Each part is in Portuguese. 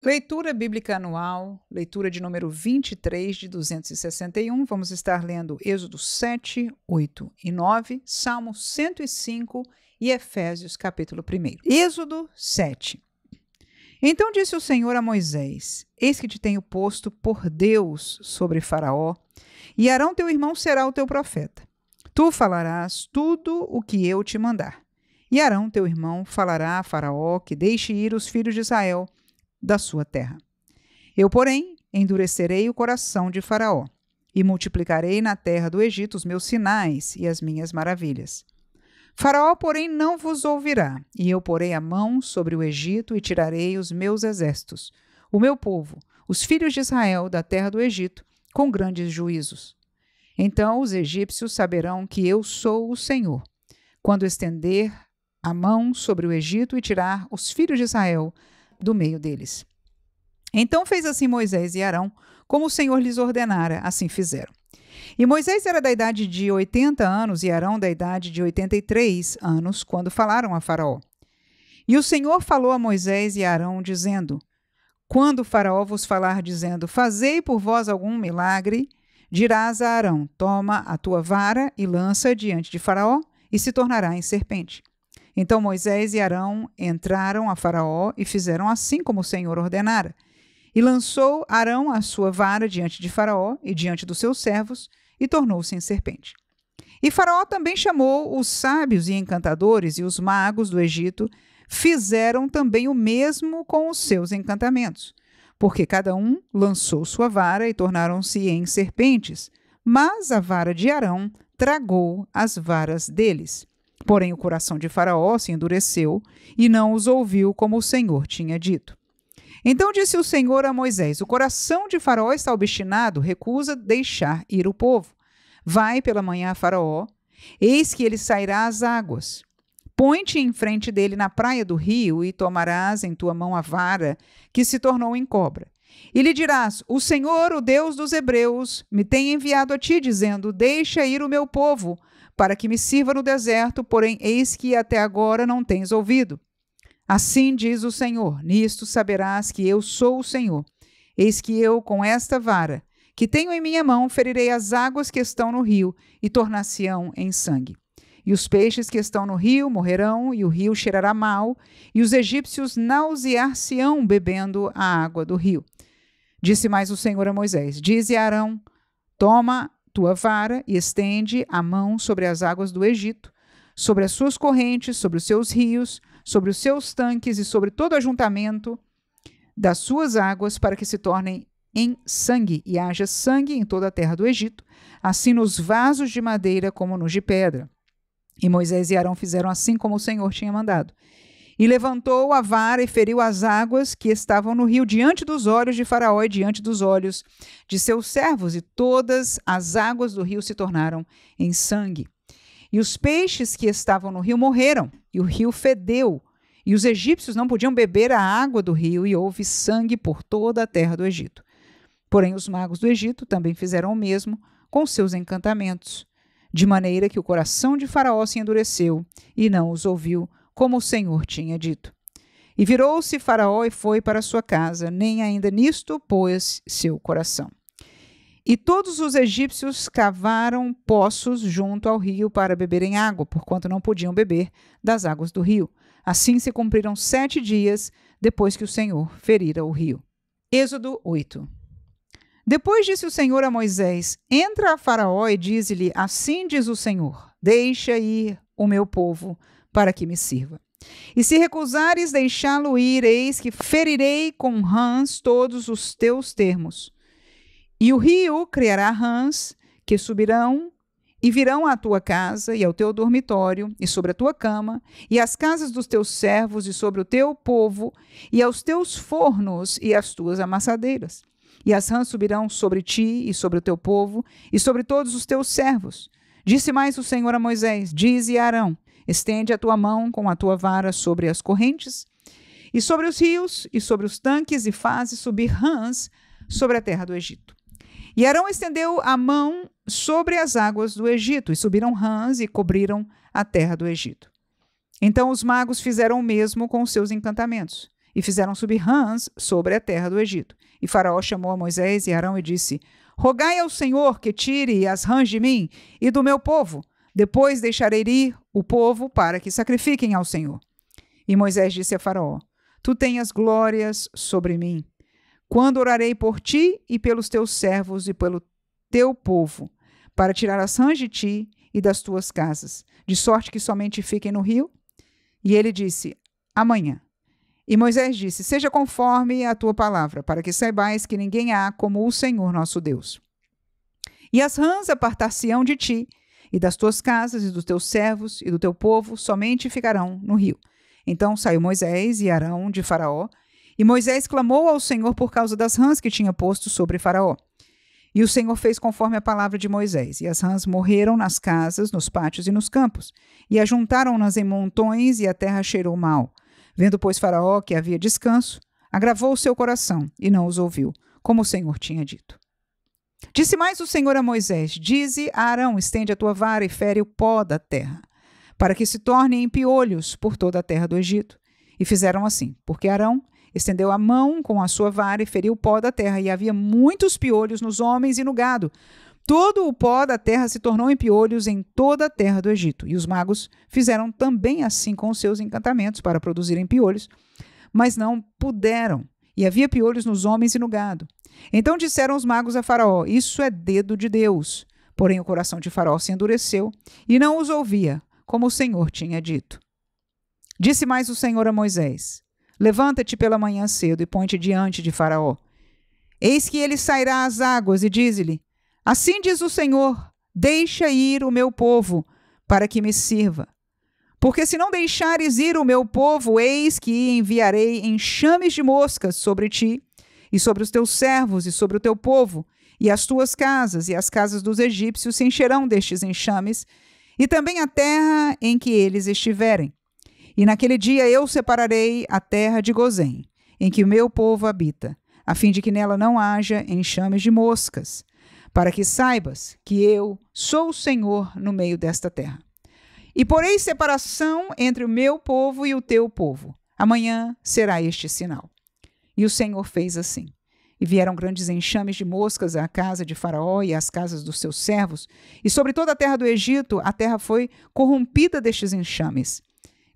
Leitura bíblica anual, leitura de número 23 de 261. Vamos estar lendo Êxodo 7, 8 e 9, Salmo 105 e Efésios capítulo 1. Êxodo 7. Então disse o Senhor a Moisés: Eis que te tenho posto por Deus sobre Faraó, e Arão teu irmão será o teu profeta. Tu falarás tudo o que eu te mandar. E Arão teu irmão falará a Faraó que deixe ir os filhos de Israel da sua terra. Eu, porém, endurecerei o coração de Faraó e multiplicarei na terra do Egito os meus sinais e as minhas maravilhas. Faraó, porém, não vos ouvirá, e eu porei a mão sobre o Egito e tirarei os meus exércitos, o meu povo, os filhos de Israel da terra do Egito, com grandes juízos. Então os egípcios saberão que eu sou o Senhor, quando estender a mão sobre o Egito e tirar os filhos de Israel do meio deles. Então fez assim Moisés e Arão, como o Senhor lhes ordenara, assim fizeram. E Moisés era da idade de 80 anos e Arão da idade de 83 anos, quando falaram a Faraó. E o Senhor falou a Moisés e a Arão, dizendo: Quando Faraó vos falar, dizendo: Fazei por vós algum milagre, dirás a Arão: Toma a tua vara e lança diante de Faraó, e se tornará em serpente. Então Moisés e Arão entraram a Faraó e fizeram assim como o Senhor ordenara. E lançou Arão a sua vara diante de Faraó e diante dos seus servos, e tornou-se em serpente. E Faraó também chamou os sábios e encantadores e os magos do Egito, fizeram também o mesmo com os seus encantamentos, porque cada um lançou sua vara e tornaram-se em serpentes, mas a vara de Arão tragou as varas deles. Porém, o coração de Faraó se endureceu e não os ouviu como o Senhor tinha dito. Então disse o Senhor a Moisés: O coração de Faraó está obstinado, recusa deixar ir o povo. Vai pela manhã a Faraó, eis que ele sairá às águas. Põe-te em frente dele na praia do rio e tomarás em tua mão a vara que se tornou em cobra. E lhe dirás: O Senhor, o Deus dos hebreus, me tem enviado a ti, dizendo: Deixa ir o meu povo, para que me sirva no deserto, porém eis que até agora não tens ouvido. Assim diz o Senhor: Nisto saberás que eu sou o Senhor. Eis que eu, com esta vara que tenho em minha mão, ferirei as águas que estão no rio e tornar-se-ão em sangue. E os peixes que estão no rio morrerão, e o rio cheirará mal, e os egípcios nausear-se-ão bebendo a água do rio. Disse mais o Senhor a Moisés: Dize a Arão: Toma tua vara e estende a mão sobre as águas do Egito, sobre as suas correntes, sobre os seus rios, sobre os seus tanques e sobre todo ajuntamento das suas águas, para que se tornem em sangue, e haja sangue em toda a terra do Egito, assim nos vasos de madeira como nos de pedra. E Moisés e Arão fizeram assim como o Senhor tinha mandado. E levantou a vara e feriu as águas que estavam no rio diante dos olhos de Faraó e diante dos olhos de seus servos, e todas as águas do rio se tornaram em sangue. E os peixes que estavam no rio morreram, e o rio fedeu, e os egípcios não podiam beber a água do rio, e houve sangue por toda a terra do Egito. Porém, os magos do Egito também fizeram o mesmo com seus encantamentos, de maneira que o coração de Faraó se endureceu e não os ouviu, como o Senhor tinha dito. E virou-se Faraó e foi para sua casa, nem ainda nisto pôs seu coração. E todos os egípcios cavaram poços junto ao rio para beberem água, porquanto não podiam beber das águas do rio. Assim se cumpriram 7 dias depois que o Senhor ferira o rio. Êxodo 8. Depois disse o Senhor a Moisés: Entra a Faraó e dize-lhe: Assim diz o Senhor: Deixa ir o meu povo, para que me sirva. E se recusares deixá-lo ir, eis que ferirei com rãs todos os teus termos. E o rio criará rãs que subirão e virão à tua casa e ao teu dormitório e sobre a tua cama e às casas dos teus servos e sobre o teu povo e aos teus fornos e às tuas amassadeiras. E as rãs subirão sobre ti e sobre o teu povo e sobre todos os teus servos. Disse mais o Senhor a Moisés: Dize a Arão: Estende a tua mão com a tua vara sobre as correntes e sobre os rios e sobre os tanques e faze subir rãs sobre a terra do Egito. E Arão estendeu a mão sobre as águas do Egito, e subiram rãs e cobriram a terra do Egito. Então os magos fizeram o mesmo com os seus encantamentos. e fizeram subir rãs sobre a terra do Egito. E Faraó chamou a Moisés e Arão e disse: Rogai ao Senhor que tire as rãs de mim e do meu povo. Depois deixarei ir o povo para que sacrifiquem ao Senhor. E Moisés disse a Faraó: Tu tenhas glórias sobre mim, quando orarei por ti e pelos teus servos e pelo teu povo, para tirar as rãs de ti e das tuas casas, de sorte que somente fiquem no rio? E ele disse: Amanhã. E Moisés disse: Seja conforme a tua palavra, para que saibais que ninguém há como o Senhor nosso Deus. E as rãs apartar-se-ão de ti, e das tuas casas, e dos teus servos, e do teu povo, somente ficarão no rio. Então saiu Moisés e Arão de Faraó, e Moisés clamou ao Senhor por causa das rãs que tinha posto sobre Faraó. E o Senhor fez conforme a palavra de Moisés, e as rãs morreram nas casas, nos pátios e nos campos, e ajuntaram-nas em montões, e a terra cheirou mal. Vendo, pois, Faraó que havia descanso, agravou o seu coração, e não os ouviu, como o Senhor tinha dito. Disse mais o Senhor a Moisés: Dize a Arão: Estende a tua vara e fere o pó da terra, para que se torne em piolhos por toda a terra do Egito. E fizeram assim, porque Arão estendeu a mão com a sua vara e feriu o pó da terra, e havia muitos piolhos nos homens e no gado. Todo o pó da terra se tornou em piolhos em toda a terra do Egito. E os magos fizeram também assim com os seus encantamentos para produzirem piolhos, mas não puderam, e havia piolhos nos homens e no gado. Então disseram os magos a Faraó: Isso é dedo de Deus. Porém o coração de Faraó se endureceu, e não os ouvia, como o Senhor tinha dito. Disse mais o Senhor a Moisés: Levanta-te pela manhã cedo e põe-te diante de Faraó. Eis que ele sairá às águas, e diz-lhe: Assim diz o Senhor: Deixa ir o meu povo, para que me sirva. Porque se não deixares ir o meu povo, eis que enviarei enxames de moscas sobre ti, e sobre os teus servos, e sobre o teu povo, e as tuas casas, e as casas dos egípcios se encherão destes enxames, e também a terra em que eles estiverem. E naquele dia eu separarei a terra de Gozém, em que o meu povo habita, a fim de que nela não haja enxames de moscas, para que saibas que eu sou o Senhor no meio desta terra. E porei separação entre o meu povo e o teu povo. Amanhã será este sinal. E o Senhor fez assim. E vieram grandes enxames de moscas à casa de Faraó e às casas dos seus servos, e sobre toda a terra do Egito a terra foi corrompida destes enxames.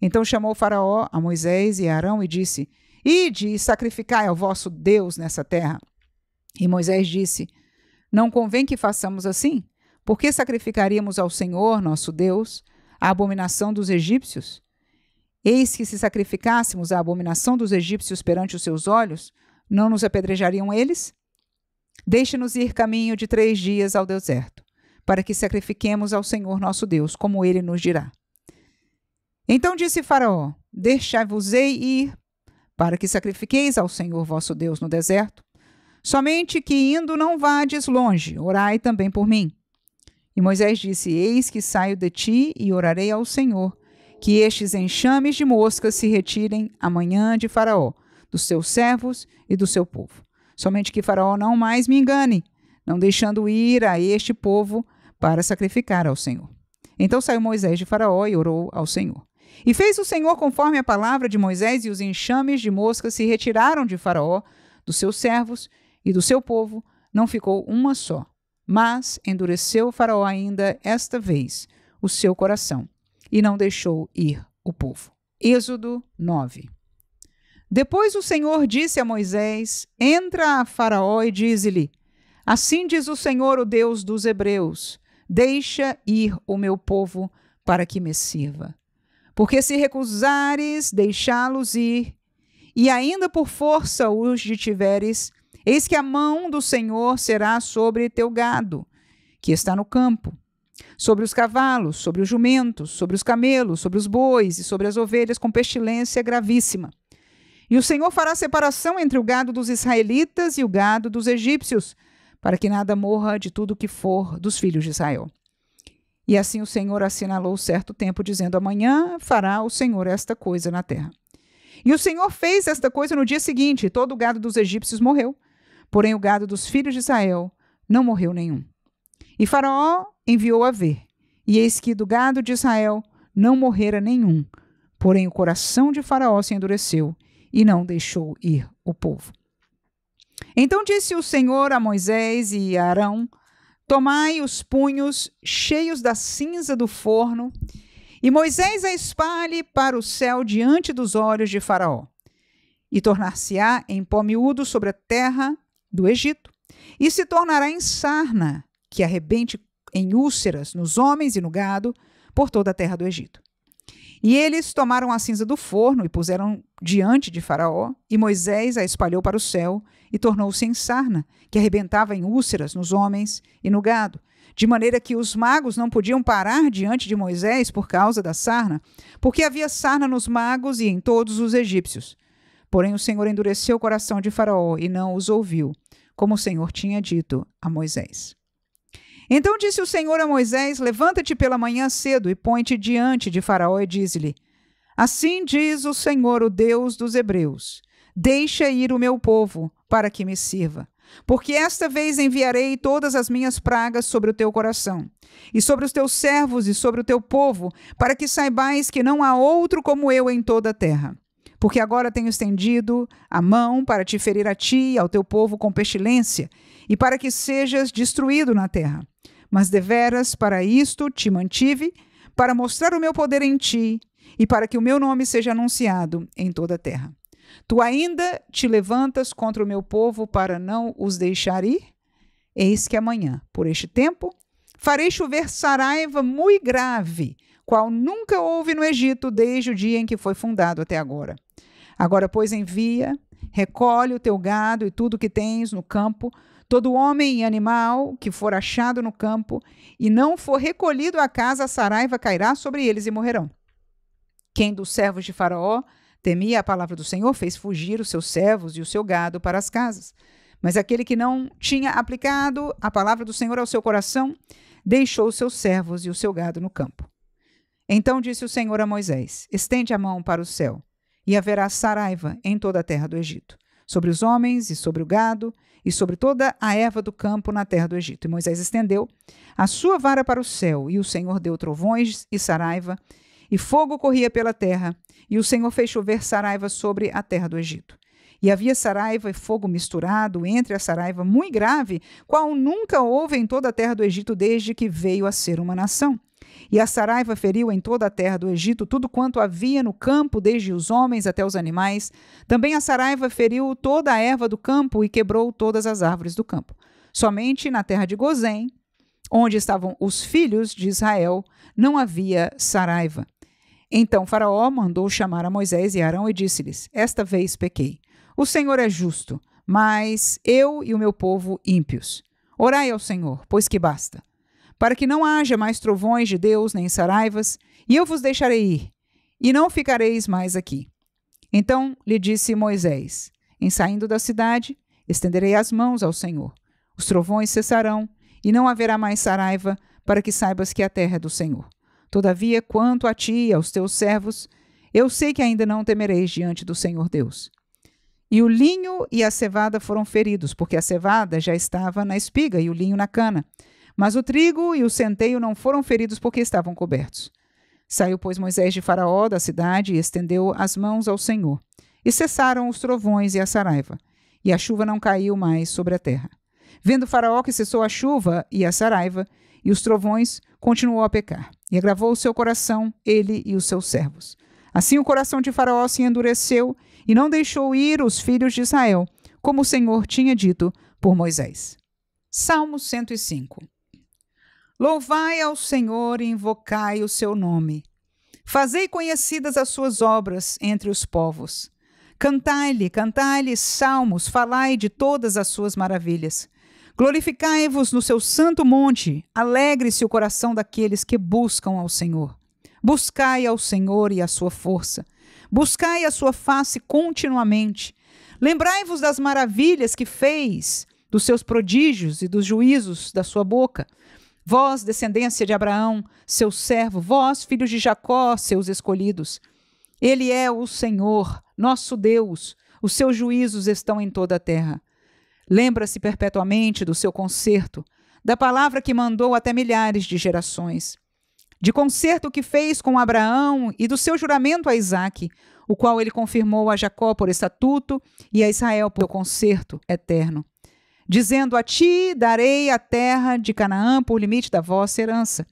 Então chamou Faraó a Moisés e a Arão e disse: Ide e sacrificai ao vosso Deus nessa terra. E Moisés disse: Não convém que façamos assim? Por que sacrificaríamos ao Senhor, nosso Deus, a abominação dos egípcios? Eis que se sacrificássemos a abominação dos egípcios perante os seus olhos, não nos apedrejariam eles? Deixe-nos ir caminho de 3 dias ao deserto, para que sacrifiquemos ao Senhor nosso Deus, como ele nos dirá. Então disse Faraó: Deixai-vos-ei ir, para que sacrifiqueis ao Senhor vosso Deus no deserto. Somente que indo não vades longe, orai também por mim. E Moisés disse: Eis que saio de ti e orarei ao Senhor, que estes enxames de moscas se retirem amanhã de Faraó, dos seus servos e do seu povo. Somente que Faraó não mais me engane, não deixando ir a este povo para sacrificar ao Senhor. Então saiu Moisés de Faraó e orou ao Senhor. E fez o Senhor conforme a palavra de Moisés, e os enxames de moscas se retiraram de Faraó, dos seus servos e do seu povo, não ficou uma só. Mas endureceu Faraó ainda esta vez o seu coração, e não deixou ir o povo. Êxodo 9. Depois o Senhor disse a Moisés: Entra a Faraó e dize-lhe: Assim diz o Senhor, o Deus dos hebreus: Deixa ir o meu povo para que me sirva. Porque se recusares deixá-los ir, e ainda por força os detiveres, eis que a mão do Senhor será sobre teu gado, que está no campo, sobre os cavalos, sobre os jumentos, sobre os camelos, sobre os bois e sobre as ovelhas, com pestilência gravíssima. E o Senhor fará separação entre o gado dos israelitas e o gado dos egípcios, para que nada morra de tudo que for dos filhos de Israel. E assim o Senhor assinalou certo tempo, dizendo: Amanhã fará o Senhor esta coisa na terra. E o Senhor fez esta coisa no dia seguinte, e todo o gado dos egípcios morreu. Porém o gado dos filhos de Israel não morreu nenhum. E Faraó enviou a ver, e eis que do gado de Israel não morrera nenhum. Porém o coração de Faraó se endureceu, e não deixou ir o povo. Então disse o Senhor a Moisés e a Arão: tomai os punhos cheios da cinza do forno, e Moisés a espalhe para o céu diante dos olhos de Faraó. E tornar-se-á em pó miúdo sobre a terra do Egito, e se tornará em sarna, que arrebente em úlceras nos homens e no gado, por toda a terra do Egito. E eles tomaram a cinza do forno e puseram diante de Faraó, e Moisés a espalhou para o céu, e tornou-se em sarna, que arrebentava em úlceras nos homens e no gado, de maneira que os magos não podiam parar diante de Moisés por causa da sarna, porque havia sarna nos magos e em todos os egípcios. Porém o Senhor endureceu o coração de Faraó e não os ouviu, como o Senhor tinha dito a Moisés. Então disse o Senhor a Moisés: levanta-te pela manhã cedo e põe-te diante de Faraó e diz-lhe: assim diz o Senhor, o Deus dos Hebreus: deixa ir o meu povo, para que me sirva. Porque esta vez enviarei todas as minhas pragas sobre o teu coração, e sobre os teus servos e sobre o teu povo, para que saibais que não há outro como eu em toda a terra. Porque agora tenho estendido a mão para te ferir a ti e ao teu povo com pestilência, e para que sejas destruído na terra. Mas deveras para isto te mantive, para mostrar o meu poder em ti, e para que o meu nome seja anunciado em toda a terra. Tu ainda te levantas contra o meu povo para não os deixar ir? Eis que amanhã, por este tempo, farei chover saraiva muito grave, qual nunca houve no Egito desde o dia em que foi fundado até agora. Agora, pois, envia, recolhe o teu gado e tudo que tens no campo, todo homem e animal que for achado no campo, e não for recolhido à casa, a saraiva cairá sobre eles e morrerão. Quem dos servos de Faraó temia a palavra do Senhor fez fugir os seus servos e o seu gado para as casas. Mas aquele que não tinha aplicado a palavra do Senhor ao seu coração, deixou os seus servos e o seu gado no campo. Então disse o Senhor a Moisés: estende a mão para o céu, e haverá saraiva em toda a terra do Egito, sobre os homens e sobre o gado, e sobre toda a erva do campo na terra do Egito. E Moisés estendeu a sua vara para o céu, e o Senhor deu trovões e saraiva, e fogo corria pela terra, e o Senhor fez chover saraiva sobre a terra do Egito. E havia saraiva e fogo misturado entre a saraiva muito grave, qual nunca houve em toda a terra do Egito desde que veio a ser uma nação. E a saraiva feriu em toda a terra do Egito tudo quanto havia no campo, desde os homens até os animais. Também a saraiva feriu toda a erva do campo e quebrou todas as árvores do campo. Somente na terra de Gozém, onde estavam os filhos de Israel, não havia saraiva. Então Faraó mandou chamar a Moisés e Arão e disse-lhes: esta vez pequei. O Senhor é justo, mas eu e o meu povo ímpios. Orai ao Senhor, pois que basta, para que não haja mais trovões de Deus nem saraivas, e eu vos deixarei ir, e não ficareis mais aqui. Então lhe disse Moisés: em saindo da cidade, estenderei as mãos ao Senhor. Os trovões cessarão, e não haverá mais saraiva, para que saibas que a terra é do Senhor. Todavia, quanto a ti e aos teus servos, eu sei que ainda não temereis diante do Senhor Deus. E o linho e a cevada foram feridos, porque a cevada já estava na espiga e o linho na cana. Mas o trigo e o centeio não foram feridos porque estavam cobertos. Saiu, pois, Moisés de Faraó da cidade e estendeu as mãos ao Senhor. E cessaram os trovões e a saraiva, e a chuva não caiu mais sobre a terra. Vendo Faraó que cessou a chuva e a saraiva, e os trovões, continuou a pecar. E agravou o seu coração, ele e os seus servos. Assim o coração de Faraó se endureceu, e não deixou ir os filhos de Israel, como o Senhor tinha dito por Moisés. Salmo 105. Louvai ao Senhor e invocai o seu nome. Fazei conhecidas as suas obras entre os povos. Cantai-lhe salmos, falai de todas as suas maravilhas. Glorificai-vos no seu santo monte, alegre-se o coração daqueles que buscam ao Senhor. Buscai ao Senhor e a sua força. Buscai a sua face continuamente. Lembrai-vos das maravilhas que fez, dos seus prodígios e dos juízos da sua boca. Vós, descendência de Abraão, seu servo, vós, filhos de Jacó, seus escolhidos. Ele é o Senhor, nosso Deus, os seus juízos estão em toda a terra. Lembra-se perpetuamente do seu concerto, da palavra que mandou até milhares de gerações. de concerto que fez com Abraão e do seu juramento a Isaque, o qual ele confirmou a Jacó por estatuto e a Israel por concerto eterno, dizendo: a ti darei a terra de Canaã por limite da vossa herança.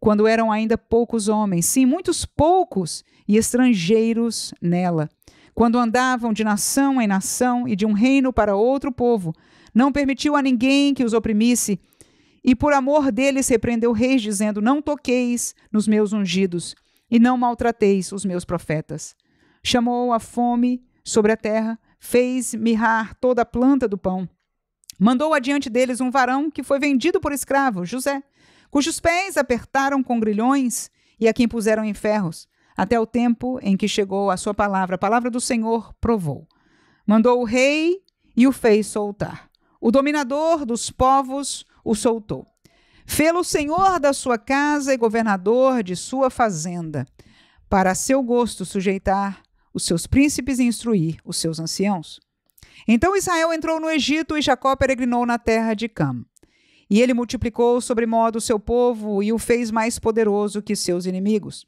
Quando eram ainda poucos homens, sim, muitos poucos e estrangeiros nela, quando andavam de nação em nação e de um reino para outro povo, não permitiu a ninguém que os oprimisse, e por amor deles repreendeu reis, dizendo: não toqueis nos meus ungidos, e não maltrateis os meus profetas. Chamou a fome sobre a terra, fez mirrar toda a planta do pão. Mandou adiante deles um varão que foi vendido por escravo, José, cujos pés apertaram com grilhões e a quem puseram em ferros, até o tempo em que chegou a sua palavra. A palavra do Senhor provou. Mandou o rei e o fez soltar. O dominador dos povos o soltou. Fê-lo senhor da sua casa e governador de sua fazenda, para a seu gosto sujeitar os seus príncipes e instruir os seus anciãos. Então Israel entrou no Egito e Jacó peregrinou na terra de Cam. E ele multiplicou sobremodo o seu povo e o fez mais poderoso que seus inimigos.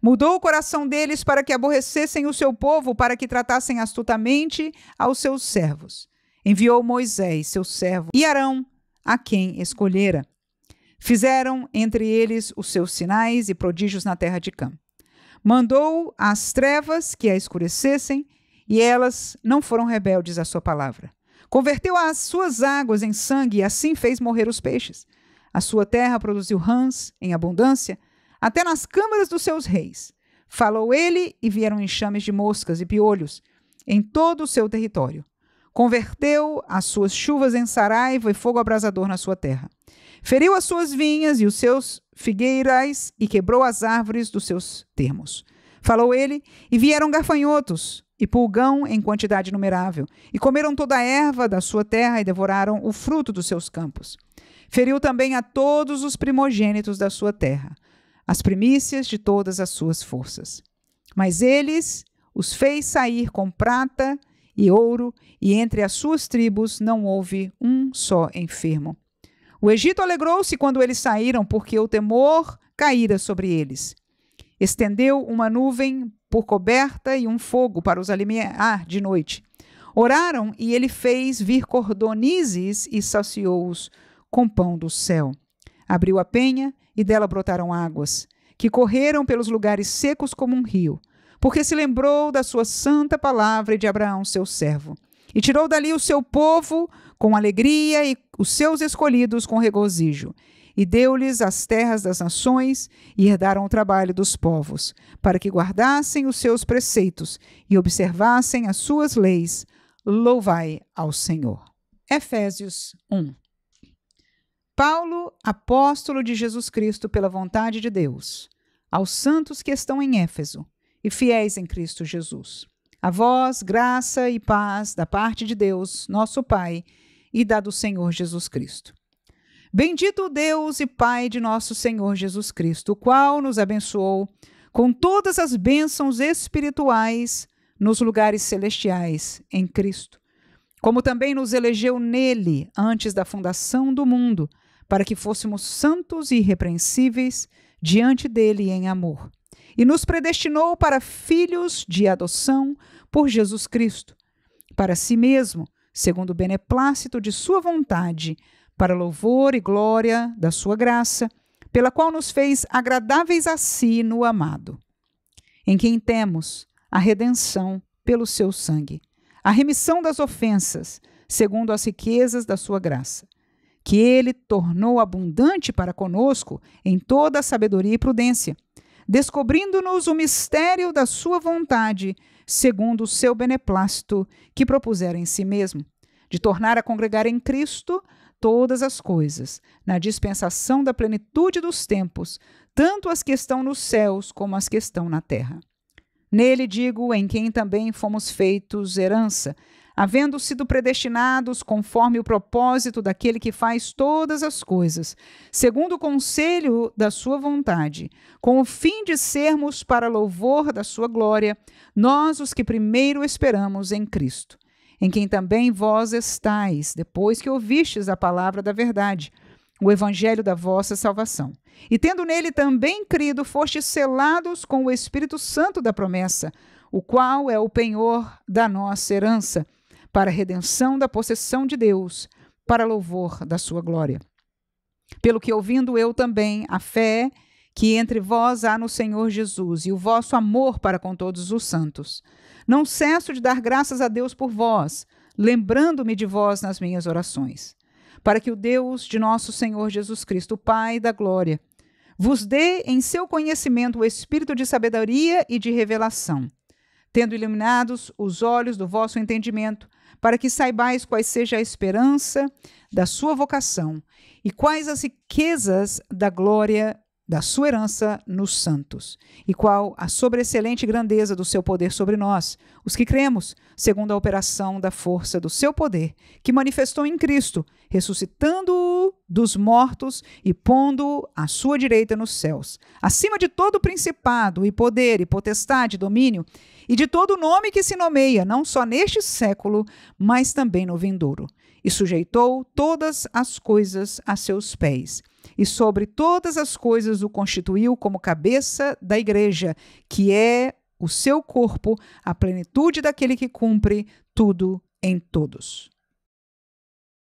Mudou o coração deles para que aborrecessem o seu povo, para que tratassem astutamente aos seus servos. Enviou Moisés, seu servo, e Arão, a quem escolhera. Fizeram entre eles os seus sinais e prodígios na terra de Cam. Mandou as trevas que a escurecessem, e elas não foram rebeldes à sua palavra. Converteu as suas águas em sangue e assim fez morrer os peixes. A sua terra produziu rãs em abundância, até nas câmaras dos seus reis. Falou ele e vieram enxames de moscas e piolhos em todo o seu território. Converteu as suas chuvas em saraiva e fogo abrasador na sua terra. Feriu as suas vinhas e os seus figueirais e quebrou as árvores dos seus termos. Falou ele e vieram gafanhotos e pulgão em quantidade inumerável, e comeram toda a erva da sua terra e devoraram o fruto dos seus campos. Feriu também a todos os primogênitos da sua terra, as primícias de todas as suas forças. Mas eles os fez sair com prata e ouro, e entre as suas tribos não houve um só enfermo. O Egito alegrou-se quando eles saíram, porque o temor caíra sobre eles. Estendeu uma nuvem por coberta e um fogo para os alimentar de noite. Oraram e ele fez vir cordonizes e saciou-os com pão do céu. Abriu a penha e dela brotaram águas, que correram pelos lugares secos como um rio, porque se lembrou da sua santa palavra e de Abraão, seu servo. E tirou dali o seu povo com alegria e os seus escolhidos com regozijo. E deu-lhes as terras das nações e herdaram o trabalho dos povos, para que guardassem os seus preceitos e observassem as suas leis. Louvai ao Senhor. Efésios 1. Paulo, apóstolo de Jesus Cristo pela vontade de Deus, aos santos que estão em Éfeso e fiéis em Cristo Jesus. A vós, graça e paz da parte de Deus, nosso Pai, e da do Senhor Jesus Cristo. Bendito o Deus e Pai de nosso Senhor Jesus Cristo, o qual nos abençoou com todas as bênçãos espirituais nos lugares celestiais em Cristo, como também nos elegeu nele antes da fundação do mundo, para que fôssemos santos e irrepreensíveis diante dele em amor. E nos predestinou para filhos de adoção por Jesus Cristo, para si mesmo, segundo o beneplácito de sua vontade, para louvor e glória da sua graça, pela qual nos fez agradáveis a si no amado, em quem temos a redenção pelo seu sangue, a remissão das ofensas, segundo as riquezas da sua graça, que ele tornou abundante para conosco em toda a sabedoria e prudência, descobrindo-nos o mistério da sua vontade, segundo o seu beneplácito, que propusera em si mesmo, de tornar a congregar em Cristo todas as coisas, na dispensação da plenitude dos tempos, tanto as que estão nos céus como as que estão na terra. Nele, digo, em quem também fomos feitos herança, havendo sido predestinados conforme o propósito daquele que faz todas as coisas, segundo o conselho da sua vontade, com o fim de sermos para louvor da sua glória, nós os que primeiro esperamos em Cristo, em quem também vós estáis, depois que ouvistes a palavra da verdade, o evangelho da vossa salvação. E tendo nele também crido, fostes selados com o Espírito Santo da promessa, o qual é o penhor da nossa herança, para a redenção da possessão de Deus, para louvor da sua glória. Pelo que ouvindo eu também a fé que entre vós há no Senhor Jesus e o vosso amor para com todos os santos, não cesso de dar graças a Deus por vós, lembrando-me de vós nas minhas orações, para que o Deus de nosso Senhor Jesus Cristo, Pai da glória, vos dê em seu conhecimento o espírito de sabedoria e de revelação, tendo iluminados os olhos do vosso entendimento, para que saibais quais seja a esperança da sua vocação e quais as riquezas da glória da sua herança nos santos, e qual a sobreexcelente grandeza do seu poder sobre nós, os que cremos, segundo a operação da força do seu poder, que manifestou em Cristo, ressuscitando-o dos mortos e pondo-o à sua direita nos céus, acima de todo principado e poder e potestade e domínio, e de todo nome que se nomeia, não só neste século, mas também no vindouro. E sujeitou todas as coisas a seus pés, e sobre todas as coisas o constituiu como cabeça da igreja, que é o seu corpo, a plenitude daquele que cumpre tudo em todos.